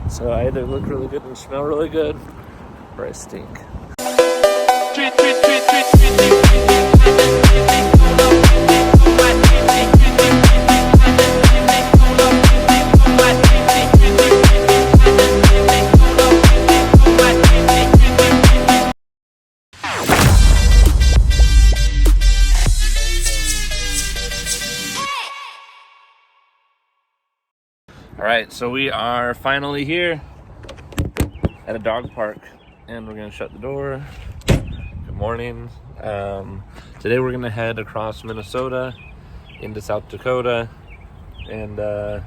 So I either look really good and smell really good, or I stink. All right, so we are finally here at a dog park, and we're gonna shut the door. Good morning. Today we're gonna head across Minnesota into South Dakota, and I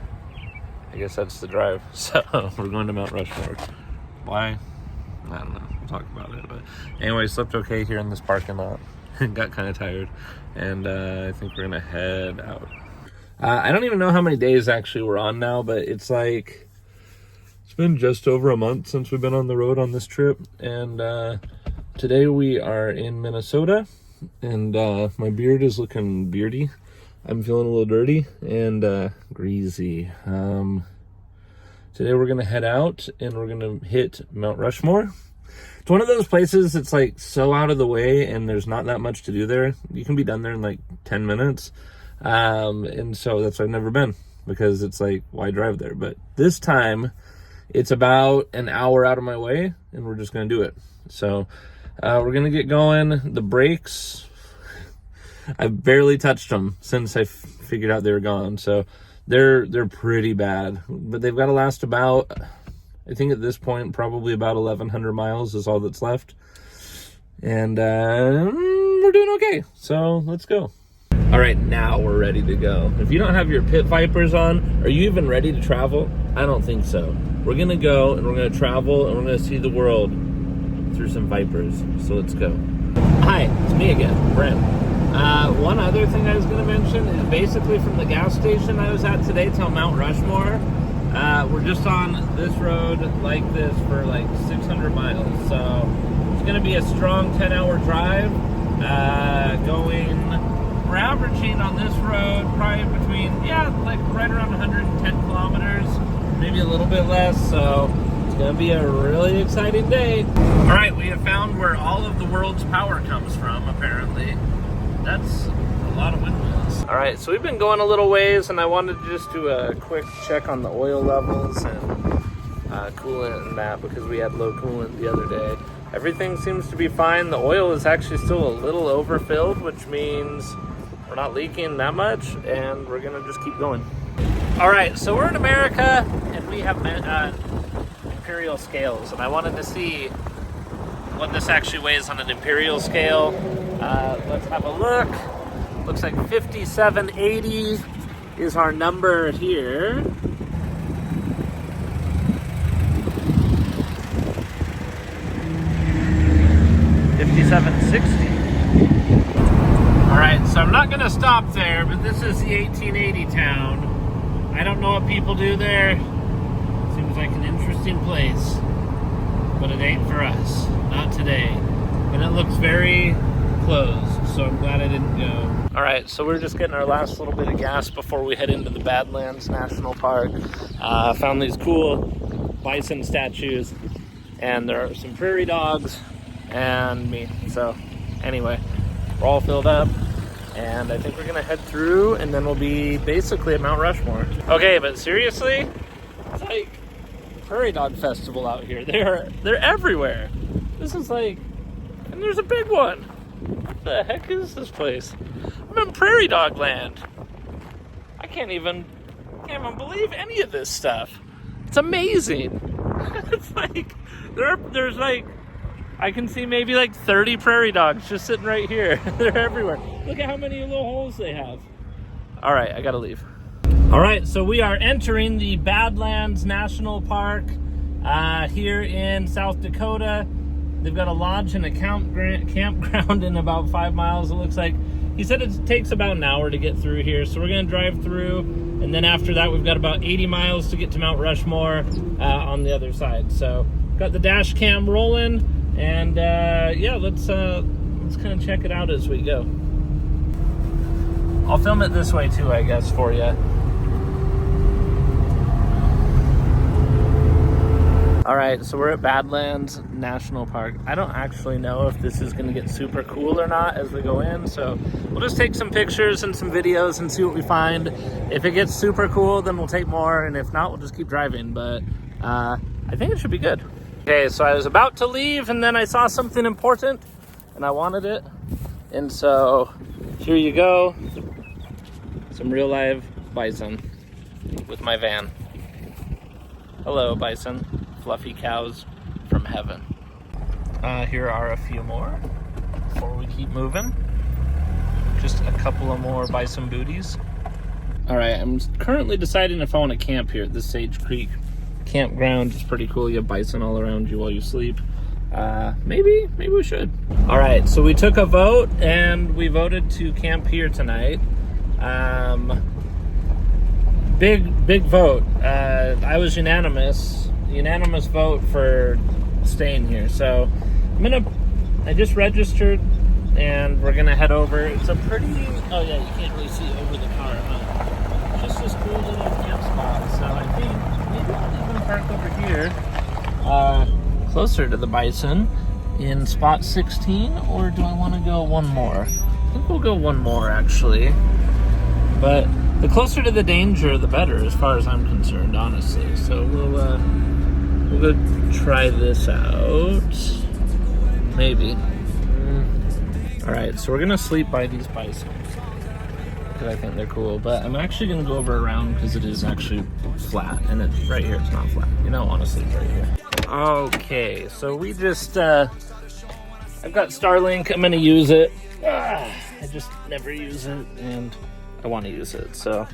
guess that's the drive. So we're going to Mount Rushmore. Why? I don't know. We'll talk about it. But anyway, slept okay here in this parking lot. Got kind of tired, and I think we're gonna head out. I don't even know how many days actually we're on now, but it's been just over a month since we've been on the road on this trip. And today we are in Minnesota, and my beard is looking beardy. I'm feeling a little dirty and greasy. Today we're gonna head out and we're gonna hit Mount Rushmore. It's one of those places that's like so out of the way and there's not that much to do there. You can be done there in like 10 minutes. And so that's why I've never been, because it's like, why drive there? But this time it's about an hour out of my way and we're just going to do it. So, we're going to get going. The brakes, I've barely touched them since I figured out they were gone. So they're pretty bad, but they've got to last about, I think at this point, probably about 1,100 miles is all that's left. And, we're doing okay. So let's go. All right, now we're ready to go. If you don't have your pit vipers on, are you even ready to travel? I don't think so. We're gonna go and we're gonna travel and we're gonna see the world through some vipers. So let's go. Hi, it's me again, Brent. One other thing I was gonna mention is basically from the gas station I was at today till Mount Rushmore, we're just on this road like this for like 600 miles. So it's gonna be a strong 10-hour drive, we're averaging on this road probably between, like right around 110 kilometers, maybe a little bit less. So it's going to be a really exciting day. All right, we have found where all of the world's power comes from, apparently. That's a lot of windmills. All right, so we've been going a little ways, and I wanted to just do a quick check on the oil levels and coolant and that, because we had low coolant the other day. Everything seems to be fine. The oil is actually still a little overfilled, which means we're not leaking that much, and we're gonna just keep going. All right, so we're in America, and we have imperial scales, and I wanted to see what this actually weighs on an imperial scale. Let's have a look. Looks like 5780 is our number here. $57.60. All right, so I'm not gonna stop there, but this is the 1880 town. I don't know what people do there. Seems like an interesting place, but it ain't for us. Not today. And it looks very closed, so I'm glad I didn't go. All right, so we're just getting our last little bit of gas before we head into the Badlands National Park. Found these cool bison statues, and there are some prairie dogs and me. So anyway, we're all filled up, and I think we're gonna head through, and then we'll be basically at Mount Rushmore. Okay, but seriously, it's like Prairie Dog Festival out here. They're everywhere. This is like, and there's a big one. What the heck is this place? I'm in Prairie Dog Land. I can't even believe any of this stuff. It's amazing. It's like there's like, I can see maybe like 30 prairie dogs just sitting right here. They're everywhere. Look at how many little holes they have. All right, I gotta leave. All right, so we are entering the Badlands National Park here in South Dakota. They've got a lodge and a campground in about 5 miles, it looks like. He said it takes about an hour to get through here, so we're gonna drive through, and then after that we've got about 80 miles to get to Mount Rushmore on the other side. So got the dash cam rolling, and yeah, let's kind of check it out as we go. I'll film it this way too, I guess, for you. right, so we're at Badlands National Park. I don't actually know if this is gonna get super cool or not as we go in, so we'll just take some pictures and some videos and see what we find. If it gets super cool, then we'll take more, and if not, we'll just keep driving, but I think it should be good. Okay, so I was about to leave, and then I saw something important, and I wanted it, and so here you go. Some real live bison with my van. Hello, bison. Fluffy cows from heaven. Here are a few more before we keep moving. Just a couple of more bison booties. All right, I'm currently deciding if I want to camp here at this Sage Creek campground. It's pretty cool. You have bison all around you while you sleep. Maybe we should. All right, so we took a vote and we voted to camp here tonight. Big vote. I was unanimous vote for staying here. So I just registered and we're gonna head over. It's a pretty, oh yeah, you can't really see over the car, huh? Just this cool little camp spot. So I think maybe I'll even park over here, closer to the bison in spot 16, or do I want to go one more? I think we'll go one more actually. But the closer to the danger, the better, as far as I'm concerned, honestly. So we'll go try this out. Maybe. All right, so we're gonna sleep by these bison because I think they're cool. But I'm actually gonna go over around because it is actually flat, and right here it's not flat. You don't want to sleep right here. Okay, so we just I've got Starlink. I'm gonna use it. I just never use it, and I want to use it. So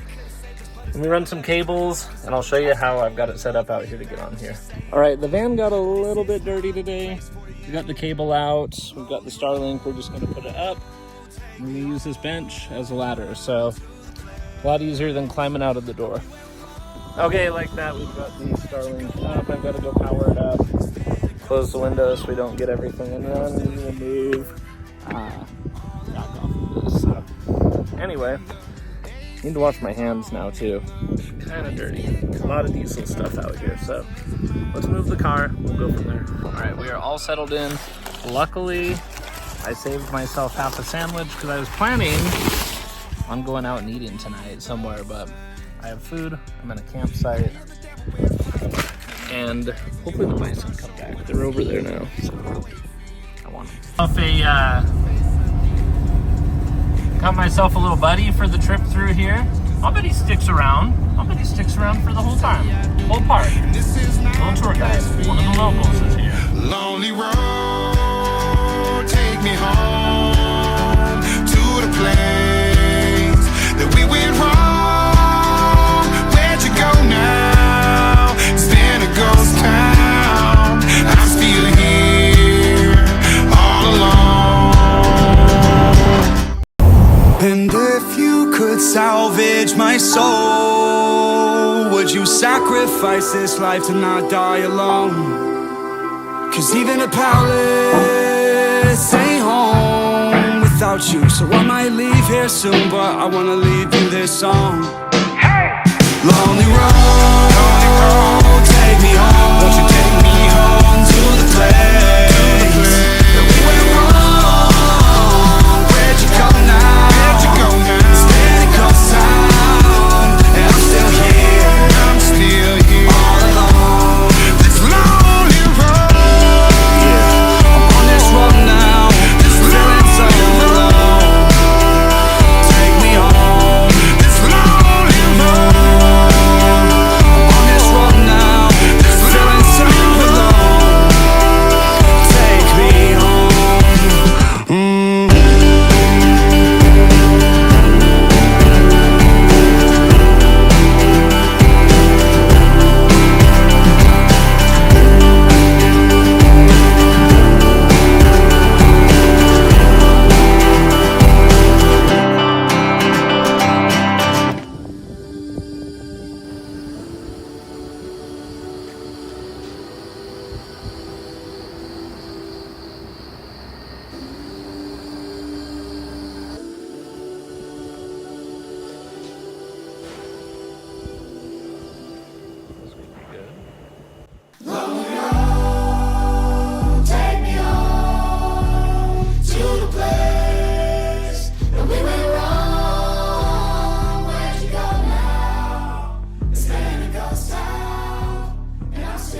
let me run some cables and I'll show you how I've got it set up out here to get on here. All right, the van got a little bit dirty today. We got the cable out, we've got the Starlink, we're just gonna put it up. I'm gonna use this bench as a ladder, so a lot easier than climbing out of the door. Okay, like that, we've got the Starlink up. I've got to go power it up, close the window so we don't get everything, and then we'll move back off of this. So anyway, I need to wash my hands now too. It's kind of dirty. A lot of diesel stuff out here. So let's move the car. We'll go from there. All right, we are all settled in. Luckily, I saved myself half a sandwich because I was planning on going out and eating tonight somewhere, but I have food. I'm in a campsite, and hopefully the bison come back. They're over there now. So I want them. Got myself a little buddy for the trip through here. I'll bet he sticks around. I'll bet he sticks around for the whole time. Whole park. Little tour guide. One of the locals is here. Lonely road, take me home to the place that we went wrong. Where'd you go now? It's been a ghost town. I'm still here, all alone. And if you could salvage my soul, would you sacrifice this life to not die alone? 'Cause even a palace ain't home without you. So I might leave here soon, but I wanna leave you this song. Hey! Lonely road, take me home. Won't you take me home to the place that we went wrong? Where'd you go now? It's been a ghost town, and I'm still here. All alone. This lonely road. I'm on this road now, feeling so alone. Take me home. This lonely road. I'm on this road now,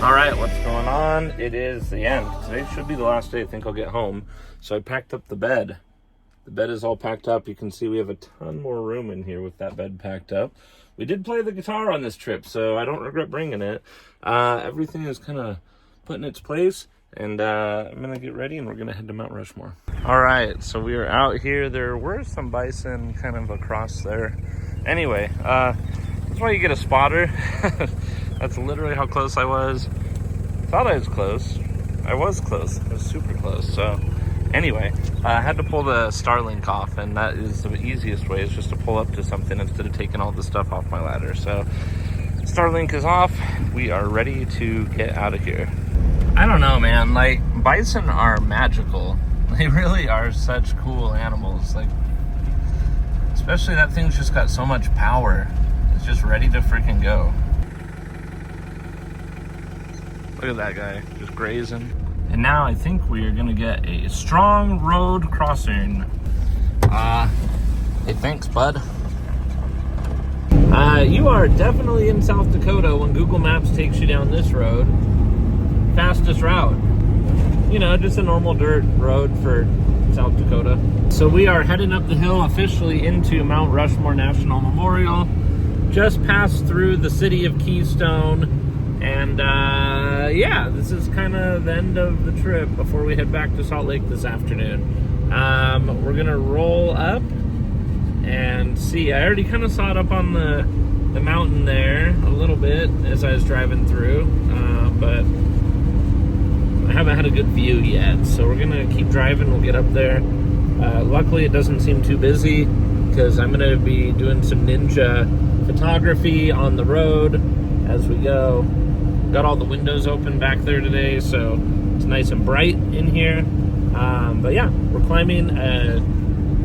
All right, what's going on? It is the end. Today should be the last day I think I'll get home. So I packed up the bed. The bed is all packed up. You can see we have a ton more room in here with that bed packed up. We did play the guitar on this trip, so I don't regret bringing it. Everything is kind of put in its place, and I'm going to get ready, and we're going to head to Mount Rushmore. All right, so we are out here. There were some bison kind of across there. Anyway, that's why you get a spotter. That's literally how close I was. Thought I was close. I was close. I was super close. So anyway, I had to pull the Starlink off, and that is the easiest way, is just to pull up to something instead of taking all the stuff off my ladder. So Starlink is off. We are ready to get out of here. I don't know, man. Like, bison are magical. They really are such cool animals. Like, especially that thing's just got so much power. It's just ready to freaking go. Look at that guy, just grazing. And now I think we are gonna get a strong road crossing. Hey, thanks, bud. You are definitely in South Dakota when Google Maps takes you down this road. Fastest route. You know, just a normal dirt road for South Dakota. So we are heading up the hill officially into Mount Rushmore National Memorial. Just passed through the city of Keystone. And yeah, this is kind of the end of the trip before we head back to Salt Lake this afternoon. We're gonna roll up and see. I already kind of saw it up on the mountain there a little bit as I was driving through, but I haven't had a good view yet. So we're gonna keep driving. We'll get up there. Luckily, it doesn't seem too busy because I'm gonna be doing some ninja photography on the road as we go. Got all the windows open back there today, so it's nice and bright in here. But yeah, we're climbing a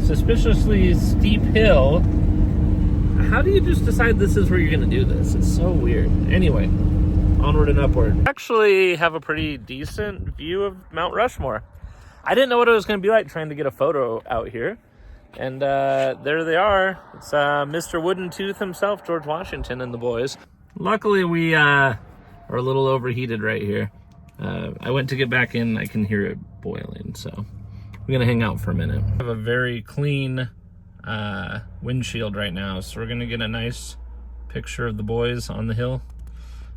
suspiciously steep hill. How do you just decide this is where you're gonna do this? It's so weird. Anyway, onward and upward. Actually have a pretty decent view of Mount Rushmore. I didn't know what it was gonna be like trying to get a photo out here. And there they are. It's Mr. Wooden Tooth himself, George Washington, and the boys. Luckily, we are a little overheated right here. I went to get back in, I can hear it boiling, so we're gonna hang out for a minute. I have a very clean windshield right now, so we're gonna get a nice picture of the boys on the hill.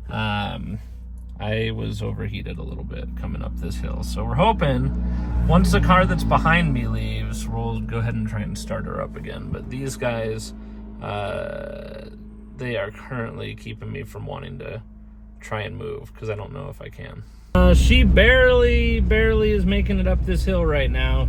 I was overheated a little bit coming up this hill, so we're hoping once the car that's behind me leaves, we'll go ahead and try and start her up again. But these guys, they are currently keeping me from wanting to try and move because I don't know if I can. She barely is making it up this hill right now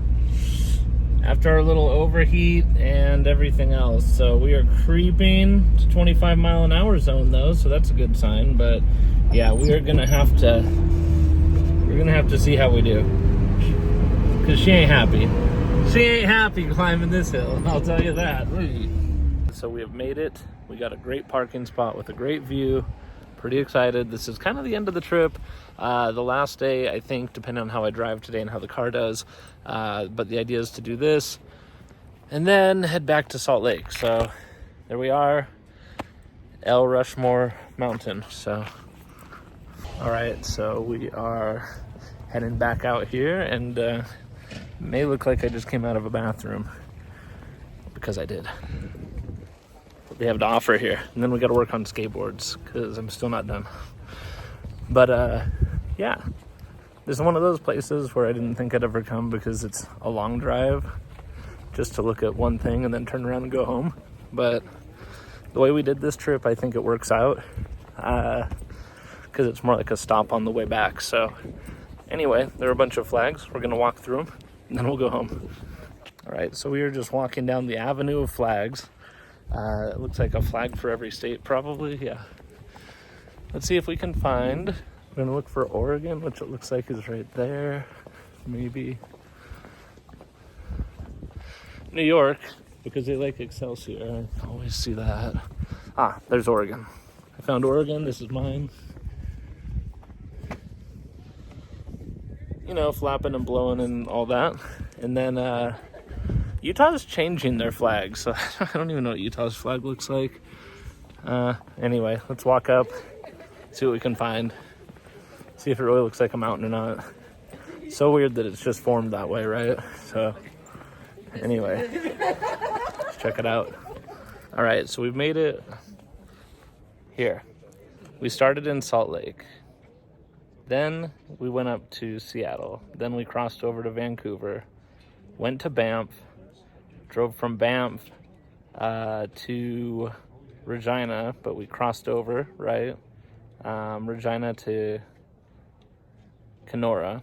after our little overheat and everything else. So we are creeping to 25-mile-an-hour zone though, so that's a good sign. But yeah, we're gonna have to see how we do, because she ain't happy. She ain't happy climbing this hill, I'll tell you that. So we have made it. We got a great parking spot with a great view. Pretty excited. This is kind of the end of the trip. The last day, I think, depending on how I drive today and how the car does. But the idea is to do this and then head back to Salt Lake. So there we are, El Rushmore Mountain. So, all right, so we are heading back out here, and it may look like I just came out of a bathroom because I did. They have to offer here, and then we got to work on skateboards because I'm still not done. But yeah, this is one of those places where I didn't think I'd ever come because it's a long drive just to look at one thing and then turn around and go home. But the way we did this trip, I think it works out because it's more like a stop on the way back. So anyway, there are a bunch of flags. We're gonna walk through them and then we'll go home. All right, so we are just walking down the avenue of flags. It looks like a flag for every state, probably, yeah. Let's see if we can find, we're gonna look for Oregon, which it looks like is right there, maybe. New York, because they like Excelsior, I always see that. Ah, there's Oregon. I found Oregon, this is mine. You know, flapping and blowing and all that. And then, Utah's changing their flag, so I don't even know what Utah's flag looks like. Anyway, let's walk up, see what we can find. See if it really looks like a mountain or not. So weird that it's just formed that way, right? So anyway, let's check it out. All right, so we've made it here. We started in Salt Lake. Then we went up to Seattle. Then we crossed over to Vancouver, went to Banff, drove from Banff to Regina, but we crossed over, right? Regina to Kenora,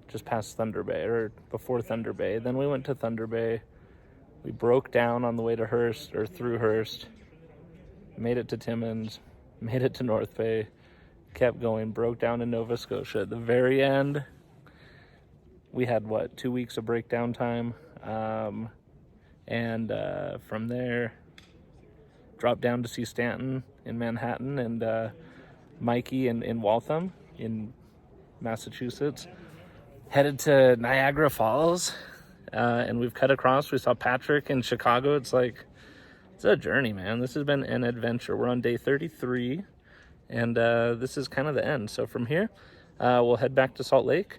just past Thunder Bay, or before Thunder Bay. Then we went to Thunder Bay. We broke down on the way to Hearst, or through Hearst, made it to Timmins, made it to North Bay, kept going, broke down in Nova Scotia. At the very end, we had, 2 weeks of breakdown time. And from there, dropped down to see Stanton in Manhattan and Mikey in Waltham in Massachusetts. Headed to Niagara Falls, and we've cut across. We saw Patrick in Chicago. It's a journey, man. This has been an adventure. We're on day 33, and this is kind of the end. So from here, we'll head back to Salt Lake,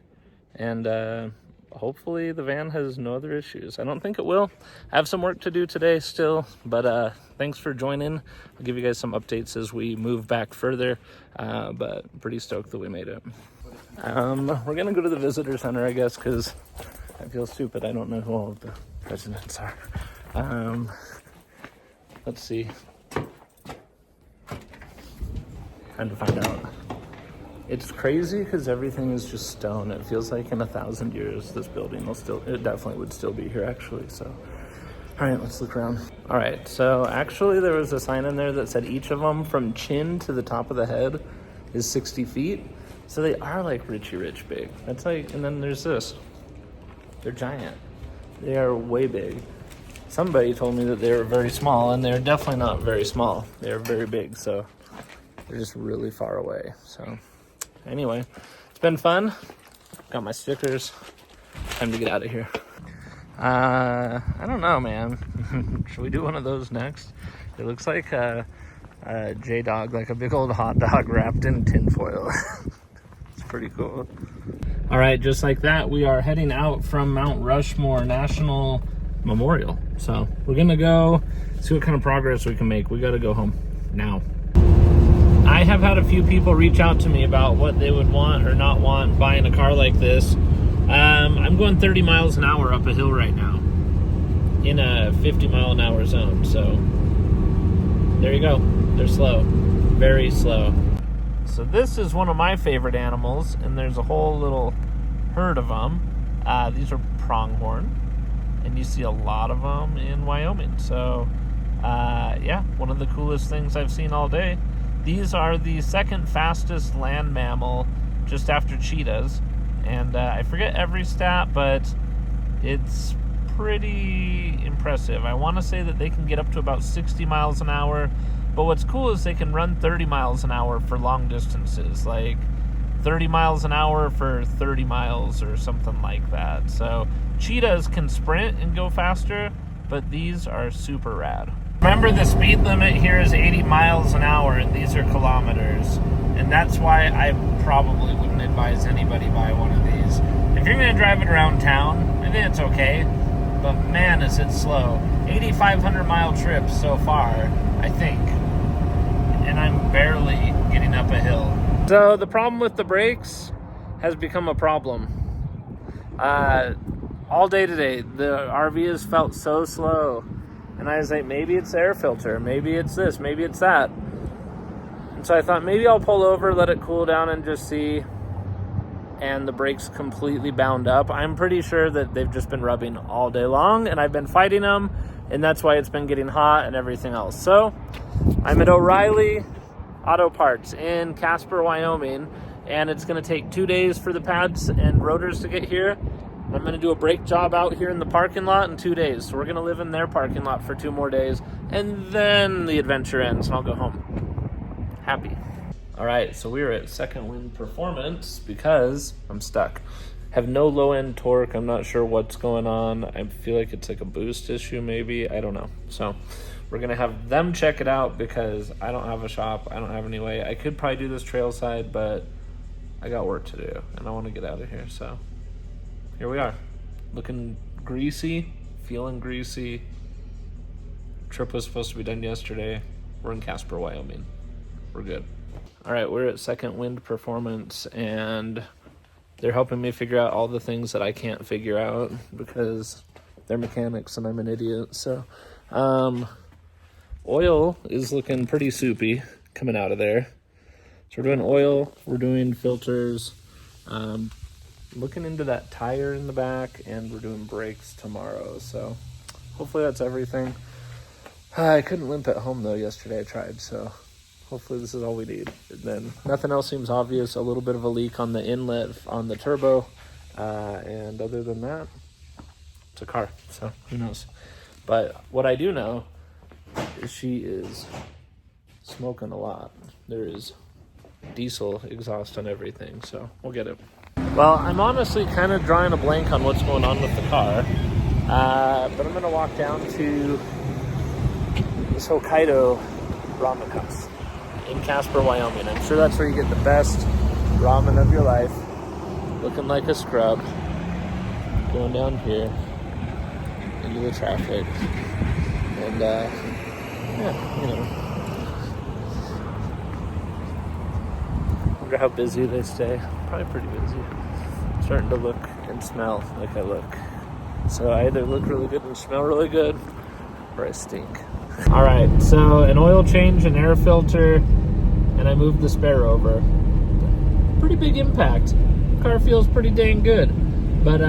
and hopefully the van has no other issues. I don't think it will. I have some work to do today still, but thanks for joining. I'll give you guys some updates as we move back further, but pretty stoked that we made it. We're gonna go to the visitor center, I guess, because I feel stupid. I don't know who all of the residents are. Let's see. Trying to find out. It's crazy because everything is just stone. It feels like in 1,000 years this building it definitely would still be here, actually. So, all right, let's look around. All right, so actually there was a sign in there that said each of them from chin to the top of the head is 60 feet. So they are like Richie Rich big. That's like, and then there's this. They're giant. They are way big. Somebody told me that they were very small, and they're definitely not very small. They're very big, so they're just really far away. So anyway, it's been fun. Got my stickers. Time to get out of here. I don't know, man. Should we do one of those next? It looks like a J-Dog, like a big old hot dog wrapped in tinfoil. It's pretty cool. All right, just like that, we are heading out from Mount Rushmore National Memorial. So we're gonna go see what kind of progress we can make. We gotta go home now. I have had a few people reach out to me about what they would want or not want buying a car like this. I'm going 30 miles an hour up a hill right now in a 50-mile-an-hour zone. So there you go. They're slow, very slow. So this is one of my favorite animals, and there's a whole little herd of them. These are pronghorn, and you see a lot of them in Wyoming. So yeah, one of the coolest things I've seen all day. These are the second fastest land mammal, just after cheetahs. And I forget every stat, but it's pretty impressive. I want to say that they can get up to about 60 miles an hour. But what's cool is they can run 30 miles an hour for long distances, like 30 miles an hour for 30 miles or something like that. So cheetahs can sprint and go faster, but these are super rad. Remember, the speed limit here is 80 miles an hour, and these are kilometers. And that's why I probably wouldn't advise anybody buy one of these. If you're going to drive it around town, I think it's okay. But man, is it slow. 8,500 mile trip so far, I think. And I'm barely getting up a hill. So the problem with the brakes has become a problem. All day today, the RV has felt so slow. And I was like, maybe it's the air filter, maybe it's this, maybe it's that. And so I thought maybe I'll pull over, let it cool down and just see. And the brakes completely bound up. I'm pretty sure that they've just been rubbing all day long, and I've been fighting them, and that's why it's been getting hot and everything else. So I'm at O'Reilly Auto Parts in Casper, Wyoming, and it's going to take 2 days for the pads and rotors to get here. I'm going to do a brake job out here in the parking lot in 2 days. So we're going to live in their parking lot for 2 more days, and then the adventure ends and I'll go home. Happy. All right, so we're at Second Wind Performance because I'm stuck. Have no low end torque. I'm not sure what's going on. I feel like it's like a boost issue maybe. I don't know. So we're going to have them check it out because I don't have a shop. I don't have any way. I could probably do this trail side, but I got work to do and I want to get out of here. So here we are, looking greasy, feeling greasy. Trip was supposed to be done yesterday. We're in Casper, Wyoming. We're good. All right, we're at Second Wind Performance, and they're helping me figure out all the things that I can't figure out because they're mechanics and I'm an idiot. So oil is looking pretty soupy coming out of there. So we're doing oil, we're doing filters, looking into that tire in the back, and we're doing brakes tomorrow. So hopefully that's everything. I couldn't limp at home though yesterday. I tried, so hopefully this is all we need. And then nothing else seems obvious. A little bit of a leak on the inlet on the turbo, and other than that, it's a car, so who knows. But what I do know is she is smoking a lot. There is diesel exhaust on everything, so we'll get it. Well, I'm honestly kind of drawing a blank on what's going on with the car, but I'm gonna walk down to this Hokkaido ramen house in Casper, Wyoming. I'm sure that's where you get the best ramen of your life. Looking like a scrub. Going down here into the traffic, and yeah, you know. Wonder how busy they stay. Probably pretty busy. Starting to look and smell like I look. So I either look really good and smell really good, or I stink. All right, so an oil change, an air filter, and I moved the spare over. Pretty big impact. Car feels pretty dang good. But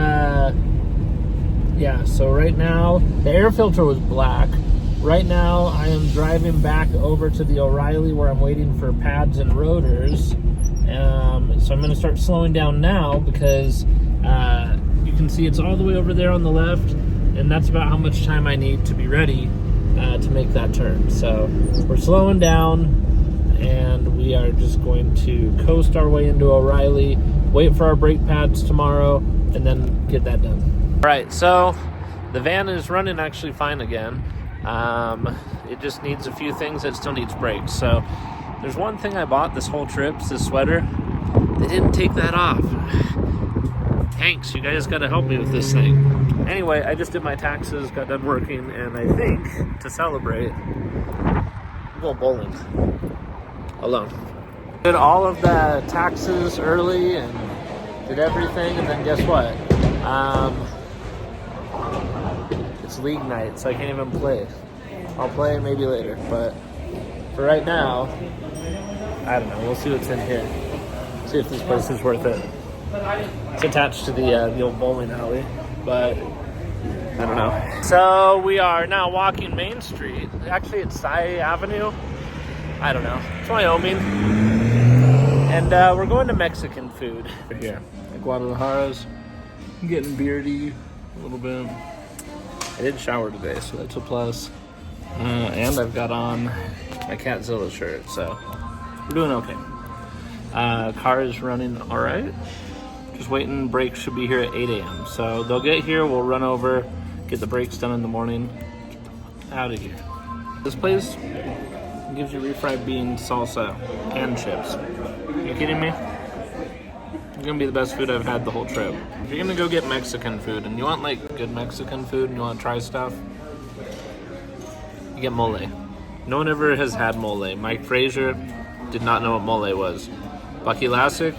yeah, so right now, the air filter was black. Right now, I am driving back over to the O'Reilly where I'm waiting for pads and rotors. So I'm going to start slowing down now because you can see it's all the way over there on the left, and that's about how much time I need to be ready to make that turn. So we're slowing down, and we are just going to coast our way into O'Reilly, wait for our brake pads tomorrow, and then get that done. All right, so the van is running actually fine again. It just needs a few things. It still needs brakes. So there's one thing I bought this whole trip, this sweater. They didn't take that off. Thanks, you guys gotta help me with this thing. Anyway, I just did my taxes, got done working, and I think to celebrate, I'm going bowling alone. Did all of the taxes early and did everything, and then guess what? It's league night, so I can't even play. I'll play maybe later, but for right now, I don't know. We'll see what's in here. See if this place is worth it. It's attached to the old bowling alley, but I don't know. So we are now walking Main Street. Actually, it's Cy Avenue. I don't know. It's Wyoming. And we're going to Mexican food here. Like Guadalajara's. I'm getting beardy a little bit. I did shower today, so that's a plus. And I've got on my Catzilla shirt, so we're doing okay. Car is running all right. Just waiting. Brakes should be here at 8 a.m. So they'll get here. We'll run over, get the brakes done in the morning. Get the fuck out of here. This place gives you refried beans, salsa, and chips. Are you kidding me? It's gonna be the best food I've had the whole trip. If you're gonna go get Mexican food and you want like good Mexican food and you want to try stuff, you get mole. No one ever has had mole. Mike Frazier did not know what mole was. Bucky Lassick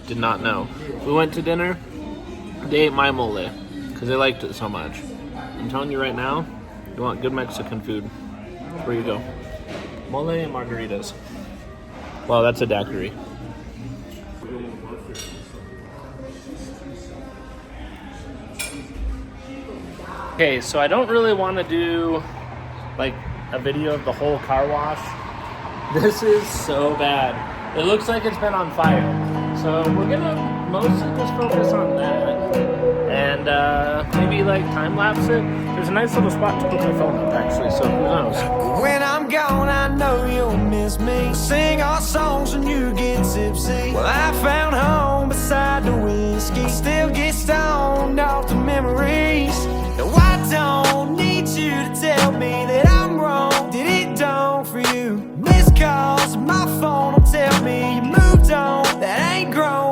did not know. We went to dinner. They ate my mole because they liked it so much. I'm telling you right now, you want good Mexican food, that's where you go. Mole and margaritas. Wow, that's a daiquiri. Okay, so I don't really want to do like a video of the whole car wash. This is so bad. It looks like it's been on fire. So we're gonna mostly just focus on that. And maybe like time lapse it. There's a nice little spot to put my phone up actually, so who knows. When I'm gone, I know you'll miss me. Sing our songs when you get tipsy. Well, I found home beside the whiskey. Still get stoned off the memories. No, I don't need you to tell me that I'm wrong. Did it dawn for you? Missed calls, my phone will tell me you moved on. That ain't grown.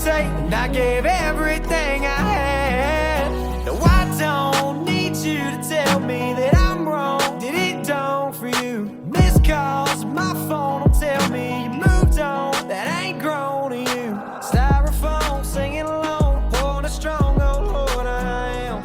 take, and I gave everything I had. No, I don't need you to tell me that I'm wrong. Did it dawn for you? Missed calls, my phone will tell me you moved on. That ain't grown to you. Styrofoam singing alone, pouring a strong old Lord I am.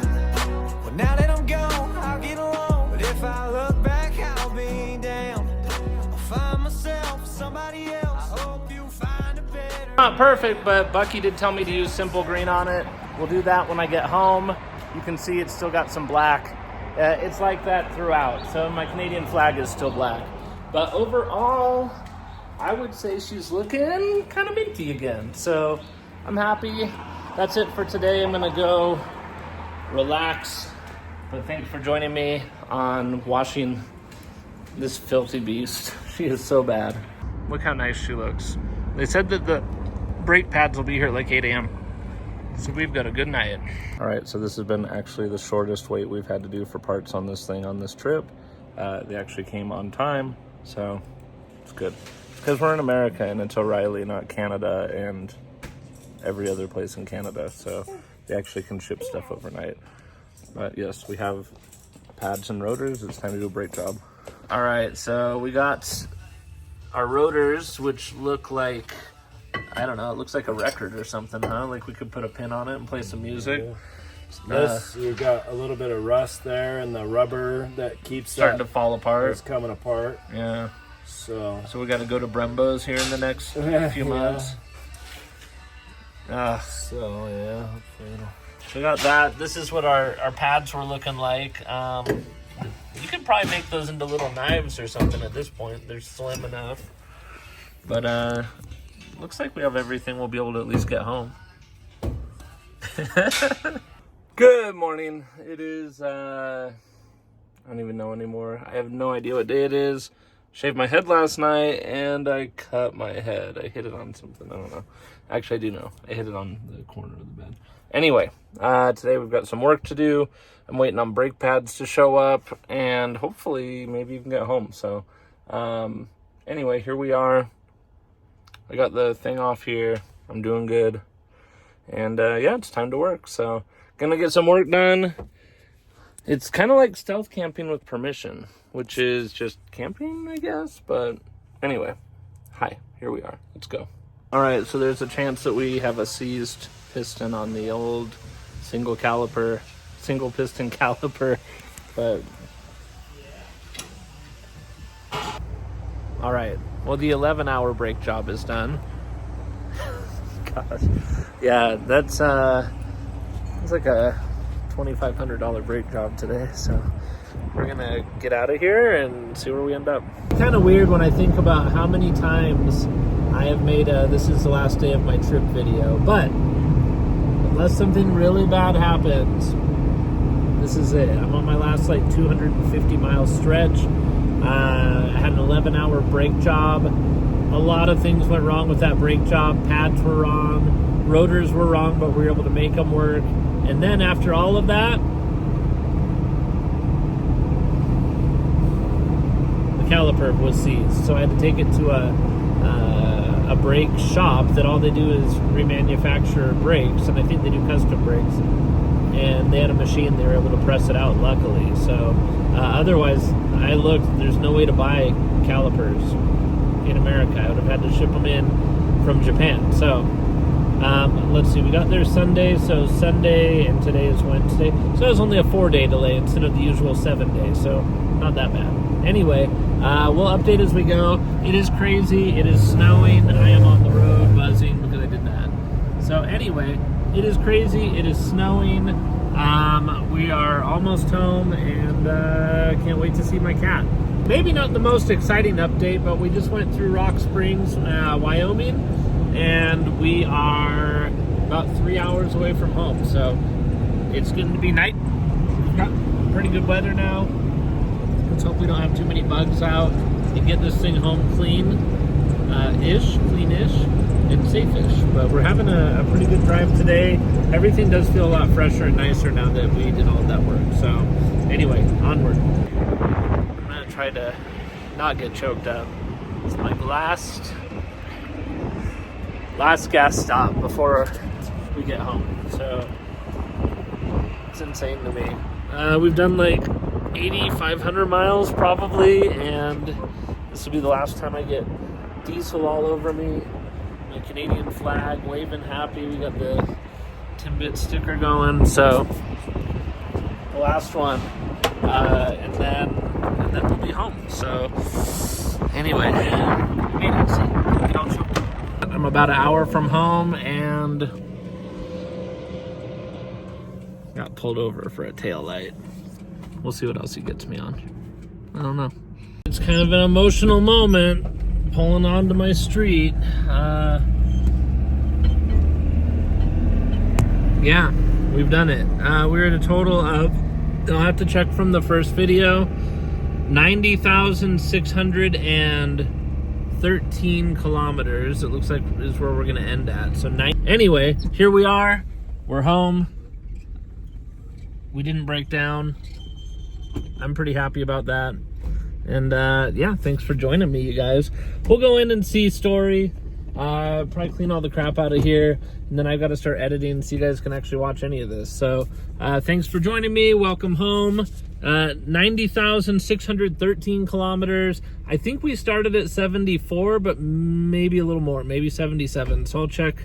Well, now that I'm gone, I'll get along. But if I look back, I'll be down. I'll find myself somebody else. I hope you find a better. Not perfect, but Bucky did tell me to use simple green on it. We'll do that when I get home. You can see it's still got some black. It's like that throughout, so my Canadian flag is still black. But overall, I would say she's looking kind of minty again. So I'm happy. That's it for today. I'm gonna go relax. But thanks for joining me on washing this filthy beast. She is so bad. Look how nice she looks. They said that the brake pads will be here at like 8 a.m. So we've got a good night. All right, so this has been actually the shortest wait we've had to do for parts on this thing on this trip. They actually came on time, so it's good. Because we're in America and it's O'Reilly, not Canada and every other place in Canada. So they actually can ship stuff overnight. But yes, we have pads and rotors. It's time to do a brake job. All right, so we got our rotors, which look like, I don't know, it looks like a record or something, huh? Like we could put a pin on it and play some music. This, you got a little bit of rust there, and the rubber that keeps starting to fall apart. It's coming apart. Yeah. So we got to go to Brembo's here in the next few months. So yeah, hopefully it'll... So we got that. This is what our pads were looking like. You could probably make those into little knives or something at this point. They're slim enough. But looks like we have everything. We'll be able to at least get home. Good morning. It is, I don't even know anymore. I have no idea what day it is. Shaved my head last night and I cut my head. I hit it on something. I don't know. Actually, I do know. I hit it on the corner of the bed. Anyway, today we've got some work to do. I'm waiting on brake pads to show up and hopefully maybe even get home. So, anyway, here we are. I got the thing off here. I'm doing good. And, yeah, it's time to work. So, gonna get some work done. It's kind of like stealth camping with permission, which is just camping, I guess. But anyway, hi, here we are. Let's go. All right, so there's a chance that we have a seized piston on the old single piston caliper, but all right, well, the 11-hour brake job is done. Gosh, yeah, that's it's like a $2,500 brake job today, so we're gonna get out of here and see where we end up. Kind of weird when I think about how many times I have made a "this is the last day of my trip" video, but unless something really bad happens, this is it. I'm on my last like 250 mile stretch. I had an 11-hour brake job. A lot of things went wrong with that brake job. Pads were wrong, rotors were wrong, but we were able to make them work. And then after all of that, the caliper was seized. So I had to take it to a brake shop that all they do is remanufacture brakes, and I think they do custom brakes. And they had a machine, they were able to press it out, luckily. So otherwise, I looked, there's no way to buy calipers in America. I would have had to ship them in from Japan. So let's see, we got there Sunday, so Sunday, and today is Wednesday. So it was only a 4-day delay instead of the usual 7 days, so not that bad. Anyway, we'll update as we go. It is crazy, it is snowing, I am on the road buzzing because I did that. So anyway, it is crazy, it is snowing, we are almost home, and can't wait to see my cat. Maybe not the most exciting update, but we just went through Rock Springs, Wyoming, and we are about 3 hours away from home, so it's going to be night. We've got pretty good weather now. Let's hope we don't have too many bugs out and get this thing home clean-ish, and safe-ish. But we're having a pretty good drive today. Everything does feel a lot fresher and nicer now that we did all of that work. So anyway, onward. I'm going to try to not get choked up. It's my last last gas stop before we get home. So it's insane to me. We've done like 8,500 miles probably, and this will be the last time I get diesel all over me. My Canadian flag waving happy. We got the Timbit sticker going, so the last one, and then we'll be home. So anyway, I'm about an hour from home and got pulled over for a tail light. We'll see what else he gets me on. I don't know. It's kind of an emotional moment pulling onto my street. Yeah, we've done it. We're at a total of, I'll have to check from the first video, 90,613 kilometers. It looks like is where we're gonna end at. So anyway, here we are. We're home. We didn't break down. I'm pretty happy about that. And yeah, thanks for joining me, you guys. We'll go in and see story. Probably clean all the crap out of here, and then I got to start editing so you guys can actually watch any of this. So thanks for joining me. Welcome home. 90,613 kilometers. I think we started at 74, but maybe a little more, maybe 77. So I'll check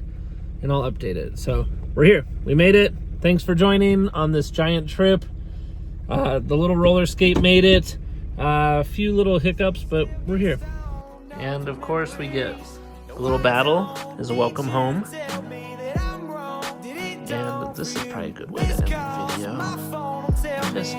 and I'll update it. So we're here. We made it. Thanks for joining on this giant trip. The little roller skate made it. A few little hiccups, but we're here. And of course we get a little battle as a welcome home. And this is probably a good way to end the video. Just